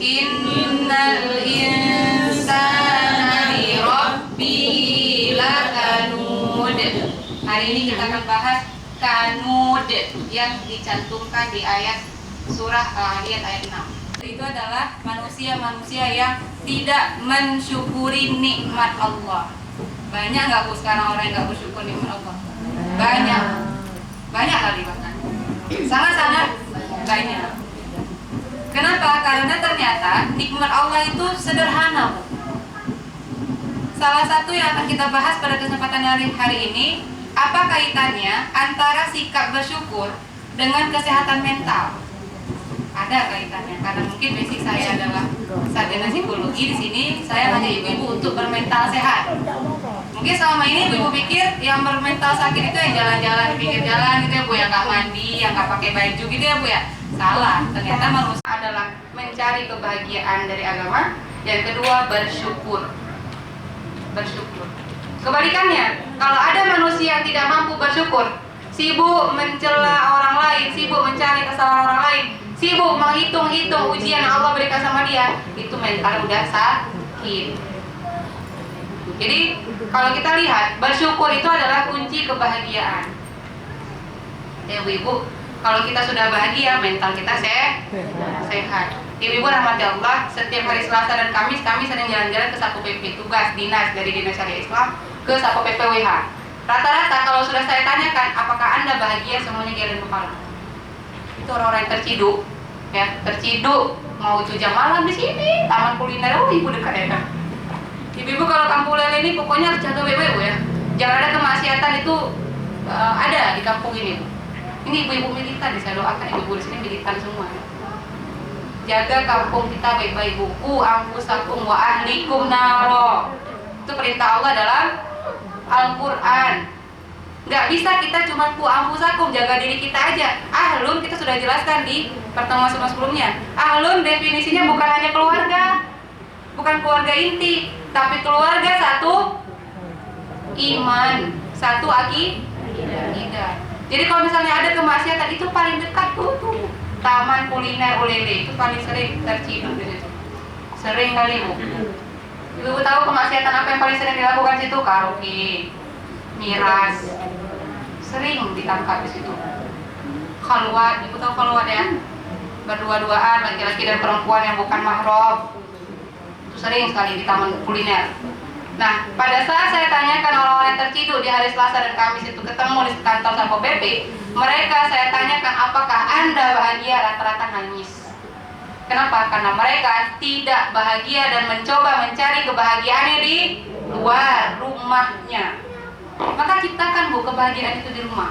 Innal insana li rabbihi lakanud. Hari ini kita akan bahas kanud yang dicantumkan di ayat surah ayat 6. Itu adalah manusia-manusia yang tidak mensyukuri nikmat Allah. Banyak nggak Bu sekarang orang yang nggak bersyukur nikmat Allah? Banyak kali bahkan. Sangat-sangat banyak. Kenapa? Karena ternyata nikmat Allah itu sederhana, Bu. Salah satu yang akan kita bahas pada kesempatan hari ini, apa kaitannya antara sikap bersyukur dengan kesehatan mental? Ada kaitannya, karena mungkin basic saya adalah sarjana psikologi. Di sini saya ngajak ibu-ibu untuk bermental sehat. Mungkin selama ini ibu-ibu pikir yang bermental sakit itu yang jalan-jalan di pinggir jalan gitu ya Bu, yang nggak mandi, yang nggak pakai baju gitu ya Bu ya. Salah, ternyata manusia adalah mencari kebahagiaan dari agama. Yang kedua, bersyukur. Kebalikannya, kalau ada manusia yang tidak mampu bersyukur, sibuk mencela orang lain, sibuk mencari kesalahan orang lain, sibuk menghitung-hitung ujian yang Allah berikan sama dia, itu mental udah sakit. Jadi kalau kita lihat, bersyukur itu adalah kunci kebahagiaan. Ya ibu, kalau kita sudah bahagia, mental kita sehat. Ibu rahmati Allah, setiap hari Selasa dan Kamis kami sering jalan-jalan ke Satpol PP, tugas dinas dari Dinas Syariah Islam ke Satpol PP WH. Rata-rata kalau sudah saya tanyakan, apakah Anda bahagia, semuanya geleng kepala. Itu orang-orang yang terciduk, mau itu jam malam di sini, taman kuliner, ibu dekat ya kan. Ibu kalau kampung lele ini pokoknya harus jaga baik-baik Bu ya. Jangan ada kemaksiatan itu ada di kampung ini. Ini ibu-ibu militan, saya doakan ibu-ibu di sini militan semua. Jaga kampung kita baik-baik Bu. Qu anfusakum wa ahlikum naro. Itu perintah Allah dalam Al-Quran. Nggak bisa kita cuma qu anfusakum, jaga diri kita aja. Ahlun kita sudah jelaskan di pertemuan sebelumnya. Ahlun definisinya bukan hanya keluarga, bukan keluarga inti, tapi keluarga satu iman, satu akidah. Jadi kalau misalnya ada kemaksiatan itu paling dekat tuh taman kuliner ulele, itu paling sering terciduk di situ. Sering kali Bu. Ibu tahu kemaksiatan apa yang paling sering dilakukan di situ? Karaoke, miras, sering ditangkap di situ. Khalwat, ibu tahu khalwat ya? Berdua-duaan laki-laki dan perempuan yang bukan mahram. Itu sering sekali di taman kuliner. Nah, pada saat saya tanyakan orang-orang yang terciduk di hari Selasa dan Kamis itu ketemu di kantor Satpol PP, mereka saya tanyakan apakah Anda bahagia, rata-rata nangis. Kenapa? Karena mereka tidak bahagia dan mencoba mencari kebahagiaannya di luar rumahnya. Maka ciptakan Bu kebahagiaan itu di rumah.